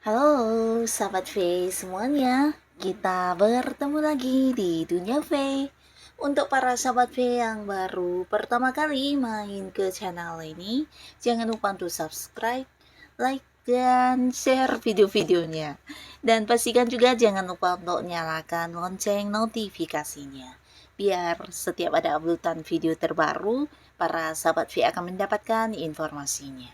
Halo, sahabat V semuanya. Kita bertemu lagi di Dunia V. Untuk para sahabat V yang baru pertama kali main ke channel ini, jangan lupa untuk subscribe, like, dan share video-videonya. Dan pastikan juga jangan lupa untuk nyalakan lonceng notifikasinya. Biar setiap ada uploadan video terbaru, para sahabat V akan mendapatkan informasinya.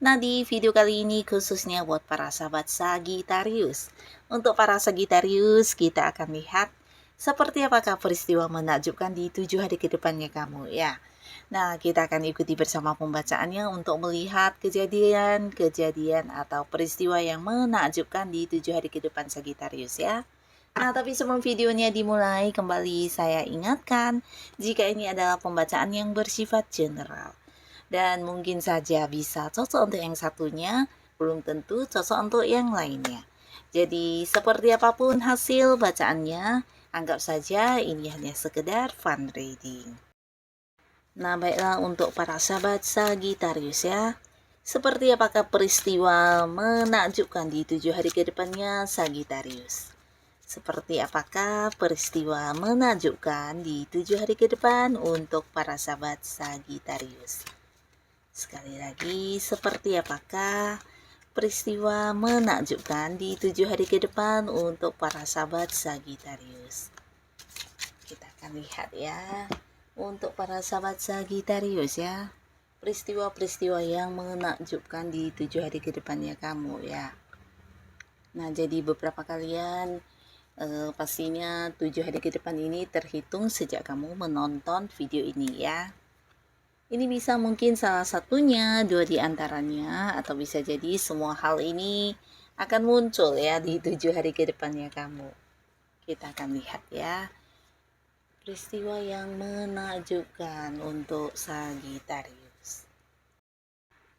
Nah, di video kali ini khususnya buat para sahabat Sagittarius. Untuk para Sagittarius, kita akan lihat seperti apakah peristiwa menakjubkan di 7 hari ke depannya kamu ya. Nah, kita akan ikuti bersama pembacaannya untuk melihat kejadian-kejadian atau peristiwa yang menakjubkan di 7 hari ke depan Sagittarius ya. Nah, tapi sebelum videonya dimulai, kembali saya ingatkan, jika ini adalah pembacaan yang bersifat general. Dan mungkin saja bisa cocok untuk yang satunya, belum tentu cocok untuk yang lainnya. Jadi seperti apapun hasil bacaannya, anggap saja ini hanya sekedar fun reading. Nah, baiklah untuk para sahabat Sagittarius ya. Seperti apakah peristiwa menakjubkan di 7 hari ke depannya Sagittarius? Seperti apakah peristiwa menakjubkan di 7 hari ke depan untuk para sahabat Sagittarius? Sekali lagi, seperti apakah peristiwa menakjubkan di 7 hari ke depan untuk para sahabat Sagittarius? Kita akan lihat ya, untuk para sahabat Sagittarius ya, peristiwa-peristiwa yang menakjubkan di 7 hari ke depannya kamu ya. Nah, jadi beberapa kalian pastinya 7 hari ke depan ini terhitung sejak kamu menonton video ini ya. Ini bisa mungkin salah satunya, dua di antaranya, atau bisa jadi semua hal ini akan muncul ya di 7 hari ke depannya kamu. Kita akan lihat ya, peristiwa yang menakjubkan untuk Sagittarius.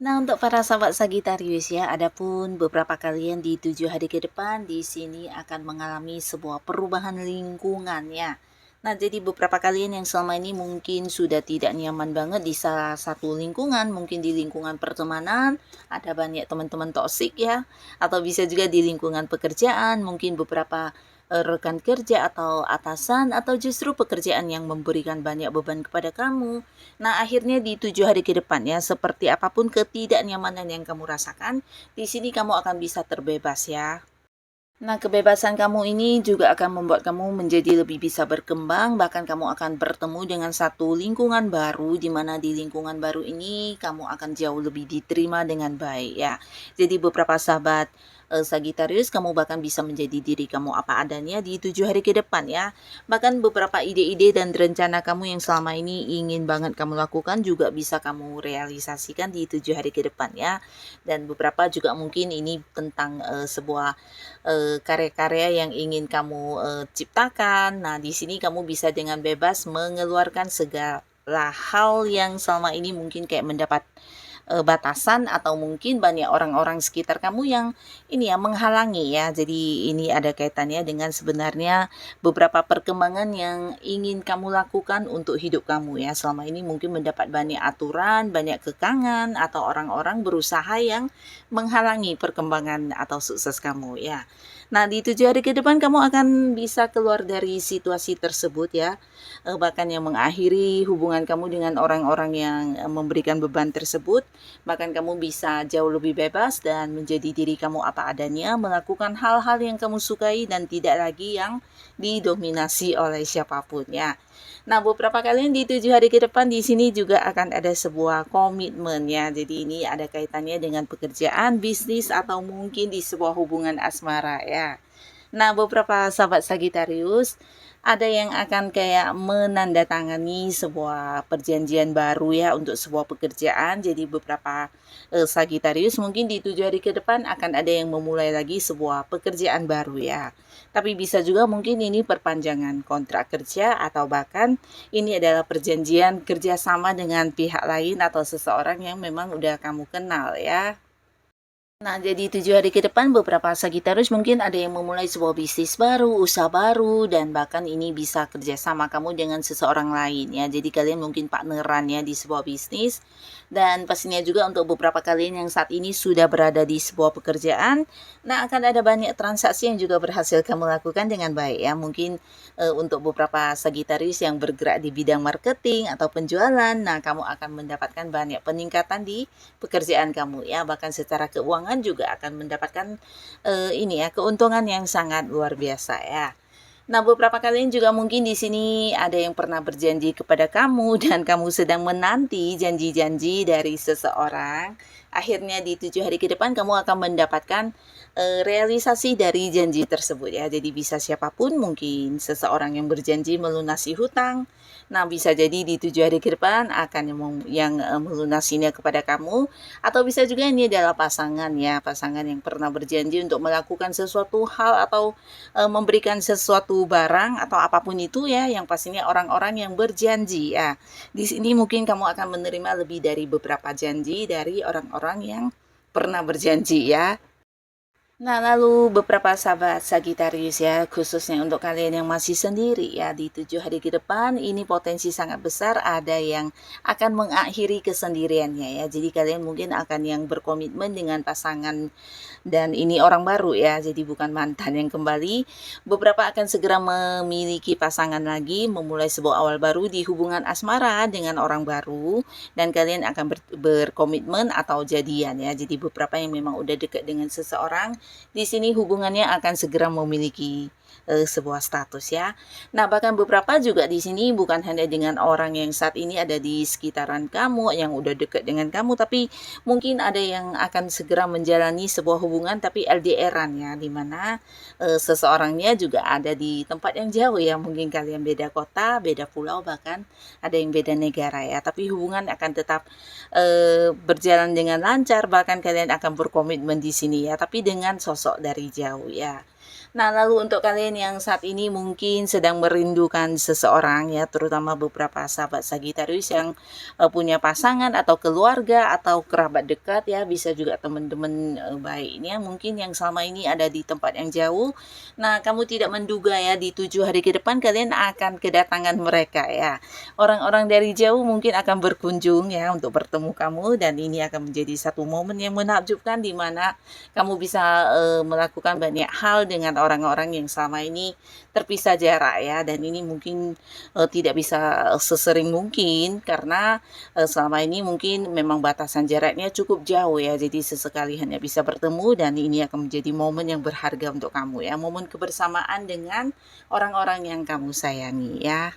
Nah, untuk para sahabat Sagittarius ya, adapun beberapa kalian di 7 hari ke depan di sini akan mengalami sebuah perubahan lingkungan ya. Nah, jadi beberapa kalian yang selama ini mungkin sudah tidak nyaman banget di salah satu lingkungan, mungkin di lingkungan pertemanan, ada banyak teman-teman toksik ya, atau bisa juga di lingkungan pekerjaan, mungkin beberapa rekan kerja atau atasan, atau justru pekerjaan yang memberikan banyak beban kepada kamu. Nah, akhirnya di 7 hari ke depannya, seperti apapun ketidaknyamanan yang kamu rasakan, di sini kamu akan bisa terbebas ya. Nah, kebebasan kamu ini juga akan membuat kamu menjadi lebih bisa berkembang, bahkan kamu akan bertemu dengan satu lingkungan baru, di mana di lingkungan baru ini kamu akan jauh lebih diterima dengan baik ya. Jadi beberapa sahabat Sagittarius, kamu bahkan bisa menjadi diri kamu apa adanya di 7 hari ke depan ya. Bahkan beberapa ide-ide dan rencana kamu yang selama ini ingin banget kamu lakukan juga bisa kamu realisasikan di 7 hari ke depan ya. Dan beberapa juga mungkin ini tentang sebuah karya-karya yang ingin kamu ciptakan. Nah, di sini kamu bisa dengan bebas mengeluarkan segala hal yang selama ini mungkin kayak mendapat batasan, atau mungkin banyak orang-orang sekitar kamu yang ini ya menghalangi ya. Jadi ini ada kaitannya dengan sebenarnya beberapa perkembangan yang ingin kamu lakukan untuk hidup kamu ya. Selama ini mungkin mendapat banyak aturan, banyak kekangan, atau orang-orang berusaha yang menghalangi perkembangan atau sukses kamu ya. Nah, di 7 hari ke depan kamu akan bisa keluar dari situasi tersebut ya. Bahkan yang mengakhiri hubungan kamu dengan orang-orang yang memberikan beban tersebut. Bahkan kamu bisa jauh lebih bebas dan menjadi diri kamu apa adanya, melakukan hal-hal yang kamu sukai dan tidak lagi yang didominasi oleh siapapun ya. Nah, beberapa kalian di 7 hari ke depan di sini juga akan ada sebuah komitmen ya. Jadi ini ada kaitannya dengan pekerjaan, bisnis, atau mungkin di sebuah hubungan asmara ya. Nah, beberapa sahabat Sagittarius, ada yang akan kayak menandatangani sebuah perjanjian baru ya untuk sebuah pekerjaan. Jadi beberapa Sagittarius mungkin di 7 hari ke depan akan ada yang memulai lagi sebuah pekerjaan baru ya. Tapi bisa juga mungkin ini perpanjangan kontrak kerja atau bahkan ini adalah perjanjian kerjasama dengan pihak lain atau seseorang yang memang udah kamu kenal ya. Nah, jadi 7 hari ke depan beberapa Sagittarius mungkin ada yang memulai sebuah bisnis baru, usaha baru, dan bahkan ini bisa kerjasama kamu dengan seseorang lain ya. Jadi kalian mungkin partneran ya di sebuah bisnis. Dan pastinya juga untuk beberapa kalian yang saat ini sudah berada di sebuah pekerjaan, nah akan ada banyak transaksi yang juga berhasil kamu lakukan dengan baik ya. Mungkin untuk beberapa Sagittarius yang bergerak di bidang marketing atau penjualan, nah kamu akan mendapatkan banyak peningkatan di pekerjaan kamu ya. Bahkan secara keuangan juga akan mendapatkan ini ya keuntungan yang sangat luar biasa ya. Nah, beberapa kalian juga mungkin di sini ada yang pernah berjanji kepada kamu dan kamu sedang menanti janji-janji dari seseorang. Akhirnya di 7 hari ke depan kamu akan mendapatkan realisasi dari janji tersebut ya. Jadi bisa siapapun, mungkin seseorang yang berjanji melunasi hutang. Nah, bisa jadi di 7 hari ke depan akan yang melunasinya kepada kamu, atau bisa juga ini adalah pasangan ya, pasangan yang pernah berjanji untuk melakukan sesuatu hal atau memberikan sesuatu barang atau apapun itu ya, yang pastinya orang-orang yang berjanji ya. Di sini mungkin kamu akan menerima lebih dari beberapa janji dari orang-orang yang pernah berjanji ya. Nah, lalu beberapa sahabat Sagittarius ya, khususnya untuk kalian yang masih sendiri ya, di 7 hari ke depan ini potensi sangat besar ada yang akan mengakhiri kesendiriannya ya. Jadi kalian mungkin akan yang berkomitmen dengan pasangan dan ini orang baru ya, jadi bukan mantan yang kembali. Beberapa akan segera memiliki pasangan lagi, memulai sebuah awal baru di hubungan asmara dengan orang baru, dan kalian akan berkomitmen atau jadian ya. Jadi beberapa yang memang udah dekat dengan seseorang, di sini hubungannya akan segera memiliki sebuah status ya. Nah, bahkan beberapa juga di sini bukan hanya dengan orang yang saat ini ada di sekitaran kamu, yang udah dekat dengan kamu, tapi mungkin ada yang akan segera menjalani sebuah hubungan tapi LDR-an ya, dimana seseorangnya juga ada di tempat yang jauh ya. Mungkin kalian beda kota, beda pulau, bahkan ada yang beda negara ya. Tapi hubungan akan tetap berjalan dengan lancar, bahkan kalian akan berkomitmen di sini ya, tapi dengan sosok dari jauh ya. Nah, lalu untuk kalian yang saat ini mungkin sedang merindukan seseorang ya, terutama beberapa sahabat Sagittarius yang punya pasangan atau keluarga atau kerabat dekat ya, bisa juga teman-teman baiknya mungkin yang selama ini ada di tempat yang jauh. Nah, kamu tidak menduga ya, di 7 hari ke depan kalian akan kedatangan mereka ya. Orang-orang dari jauh mungkin akan berkunjung ya untuk bertemu kamu, dan ini akan menjadi satu momen yang menakjubkan di mana kamu bisa melakukan banyak hal dengan orang-orang yang selama ini terpisah jarak ya, dan ini mungkin tidak bisa sesering mungkin karena selama ini mungkin memang batasan jaraknya cukup jauh ya, jadi sesekali hanya bisa bertemu, dan ini akan menjadi momen yang berharga untuk kamu ya, momen kebersamaan dengan orang-orang yang kamu sayangi ya.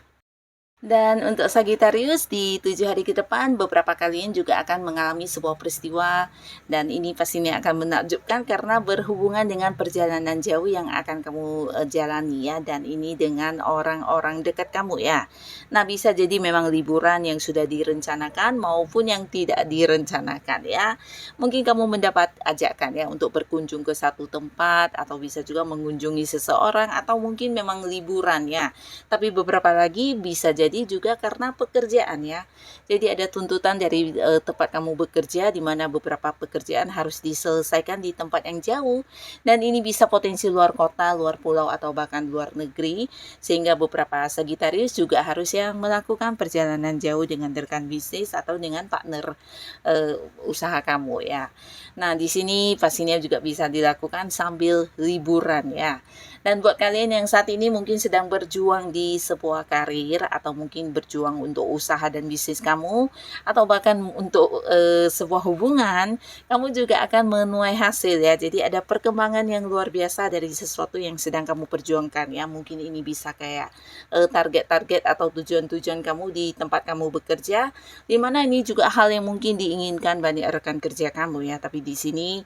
Dan untuk Sagittarius di 7 hari ke depan beberapa kalian juga akan mengalami sebuah peristiwa, dan ini pastinya akan menakjubkan karena berhubungan dengan perjalanan jauh yang akan kamu jalani ya, dan ini dengan orang-orang dekat kamu ya. Nah, bisa jadi memang liburan yang sudah direncanakan maupun yang tidak direncanakan ya. Mungkin kamu mendapat ajakan ya untuk berkunjung ke satu tempat, atau bisa juga mengunjungi seseorang, atau mungkin memang liburan ya. Tapi beberapa lagi bisa jadi juga karena pekerjaan ya. Jadi ada tuntutan dari tempat kamu bekerja, di mana beberapa pekerjaan harus diselesaikan di tempat yang jauh, dan ini bisa potensi luar kota, luar pulau, atau bahkan luar negeri, sehingga beberapa Sagittarius juga harus yang melakukan perjalanan jauh dengan rekan bisnis atau dengan partner usaha kamu ya. Nah, di sini pastinya juga bisa dilakukan sambil liburan ya. Dan buat kalian yang saat ini mungkin sedang berjuang di sebuah karir, atau mungkin berjuang untuk usaha dan bisnis kamu, atau bahkan untuk sebuah hubungan, kamu juga akan menuai hasil ya. Jadi ada perkembangan yang luar biasa dari sesuatu yang sedang kamu perjuangkan ya. Mungkin ini bisa kayak target-target atau tujuan-tujuan kamu di tempat kamu bekerja, di mana ini juga hal yang mungkin diinginkan banyak rekan kerja kamu ya. Tapi di sini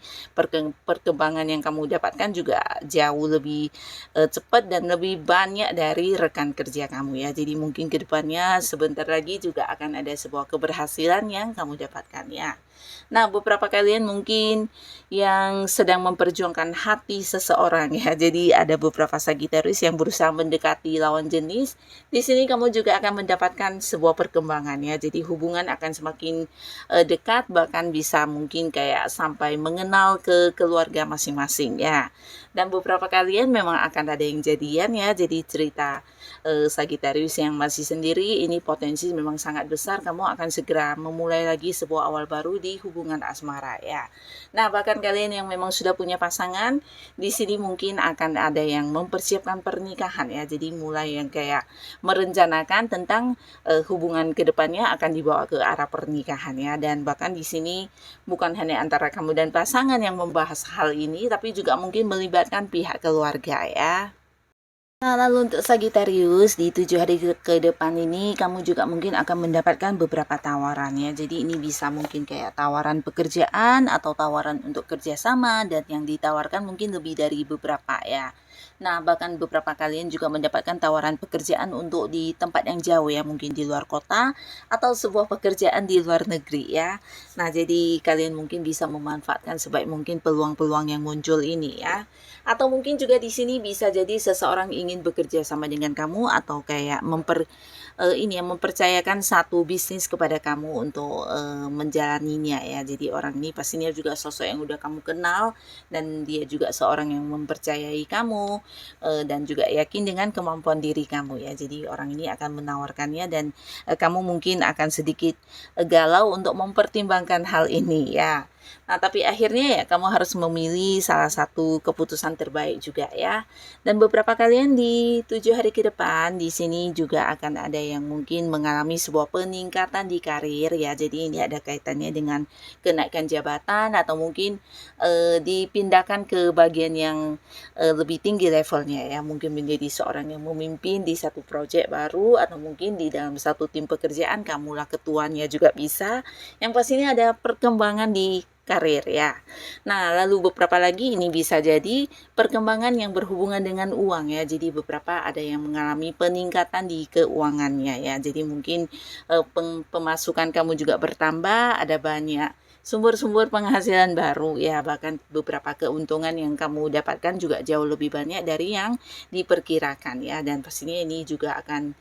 perkembangan yang kamu dapatkan juga jauh lebih cepat dan lebih banyak dari rekan kerja kamu ya. Jadi mungkin kedepannya sebentar lagi juga akan ada sebuah keberhasilan yang kamu dapatkan ya. Nah, beberapa kalian mungkin yang sedang memperjuangkan hati seseorang ya. Jadi ada beberapa Sagittarius yang berusaha mendekati lawan jenis. Di sini kamu juga akan mendapatkan sebuah perkembangan ya. Jadi hubungan akan semakin dekat, bahkan bisa mungkin kayak sampai mengenal ke keluarga masing-masing ya. Dan beberapa kalian memang akan ada yang jadian ya. Jadi cerita Sagittarius yang masih sendiri ini potensi memang sangat besar, kamu akan segera memulai lagi sebuah awal baru di hubungan asmara ya. Nah, bahkan kalian yang memang sudah punya pasangan, di sini mungkin akan ada yang mempersiapkan pernikahan ya. Jadi mulai yang kayak merencanakan tentang hubungan kedepannya akan dibawa ke arah pernikahan ya. Dan bahkan di sini bukan hanya antara kamu dan pasangan yang membahas hal ini, tapi juga mungkin melibatkan pihak keluarga ya. Nah, lalu untuk Sagittarius di 7 hari ke depan ini kamu juga mungkin akan mendapatkan beberapa tawaran ya. Jadi ini bisa mungkin kayak tawaran pekerjaan atau tawaran untuk kerjasama, dan yang ditawarkan mungkin lebih dari beberapa ya. Nah, bahkan beberapa kalian juga mendapatkan tawaran pekerjaan untuk di tempat yang jauh ya, mungkin di luar kota atau sebuah pekerjaan di luar negeri ya. Nah, jadi kalian mungkin bisa memanfaatkan sebaik mungkin peluang-peluang yang muncul ini ya. Atau mungkin juga di sini bisa jadi seseorang ingin bekerja sama dengan kamu, atau kayak mempercayakan satu bisnis kepada kamu untuk menjalaninya ya. Jadi orang ini pastinya juga sosok yang udah kamu kenal, dan dia juga seorang yang mempercayai kamu dan juga yakin dengan kemampuan diri kamu ya. Jadi orang ini akan menawarkannya, dan kamu mungkin akan sedikit galau untuk mempertimbangkan hal ini ya. Nah, tapi akhirnya ya kamu harus memilih salah satu keputusan terbaik juga ya. Dan beberapa kalian di 7 hari ke depan di sini juga akan ada yang mungkin mengalami sebuah peningkatan di karir ya. Jadi ini ada kaitannya dengan kenaikan jabatan, atau mungkin dipindahkan ke bagian yang lebih tinggi levelnya ya. Mungkin menjadi seorang yang memimpin di satu proyek baru, atau mungkin di dalam satu tim pekerjaan kamulah ketuanya juga bisa. Yang pastinya ada perkembangan di karir ya. Nah, lalu beberapa lagi ini bisa jadi perkembangan yang berhubungan dengan uang ya. Jadi beberapa ada yang mengalami peningkatan di keuangannya ya. Jadi mungkin pemasukan kamu juga bertambah, ada banyak sumber-sumber penghasilan baru ya. Bahkan beberapa keuntungan yang kamu dapatkan juga jauh lebih banyak dari yang diperkirakan ya. Dan pastinya ini juga akan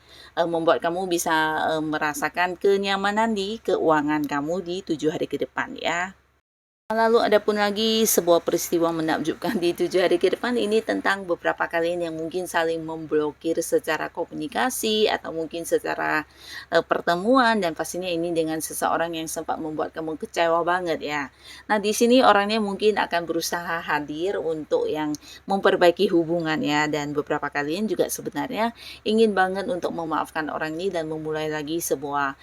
membuat kamu bisa merasakan kenyamanan di keuangan kamu di 7 hari ke depan ya. Lalu ada pun lagi sebuah peristiwa menakjubkan di 7 hari ke depan ini tentang beberapa kalian yang mungkin saling memblokir secara komunikasi, atau mungkin secara pertemuan, dan pastinya ini dengan seseorang yang sempat membuat kamu kecewa banget ya. Nah, di sini orangnya mungkin akan berusaha hadir untuk yang memperbaiki hubungan ya, dan beberapa kalian juga sebenarnya ingin banget untuk memaafkan orang ini dan memulai lagi sebuah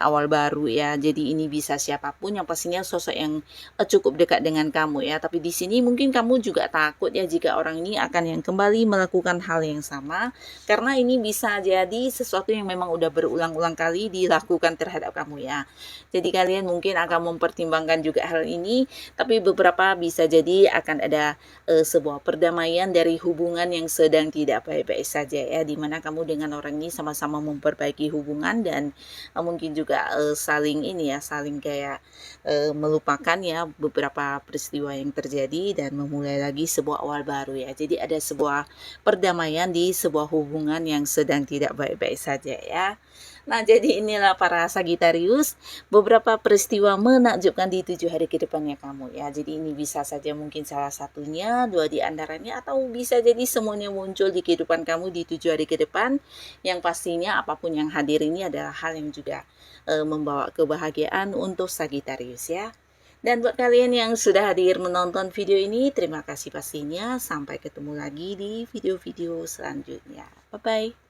awal baru ya. Jadi ini bisa siapapun, yang pastinya sosok yang cukup dekat dengan kamu ya. Tapi di sini mungkin kamu juga takut ya jika orang ini akan yang kembali melakukan hal yang sama, karena ini bisa jadi sesuatu yang memang udah berulang-ulang kali dilakukan terhadap kamu ya. Jadi kalian mungkin akan mempertimbangkan juga hal ini, tapi beberapa bisa jadi akan ada sebuah perdamaian dari hubungan yang sedang tidak baik-baik saja ya, dimana kamu dengan orang ini sama-sama memperbaiki hubungan, dan mungkin juga saling kayak melupakan ya beberapa peristiwa yang terjadi, dan memulai lagi sebuah awal baru ya. Jadi ada sebuah perdamaian di sebuah hubungan yang sedang tidak baik-baik saja ya. Nah, jadi inilah para Sagittarius, beberapa peristiwa menakjubkan di 7 hari ke depannya kamu ya. Jadi ini bisa saja mungkin salah satunya, dua di antaranya, atau bisa jadi semuanya muncul di kehidupan kamu di 7 hari ke depan. Yang pastinya apapun yang hadir ini adalah hal yang juga membawa kebahagiaan untuk Sagittarius ya. Dan buat kalian yang sudah hadir menonton video ini, terima kasih pastinya. Sampai ketemu lagi di video-video selanjutnya. Bye-bye.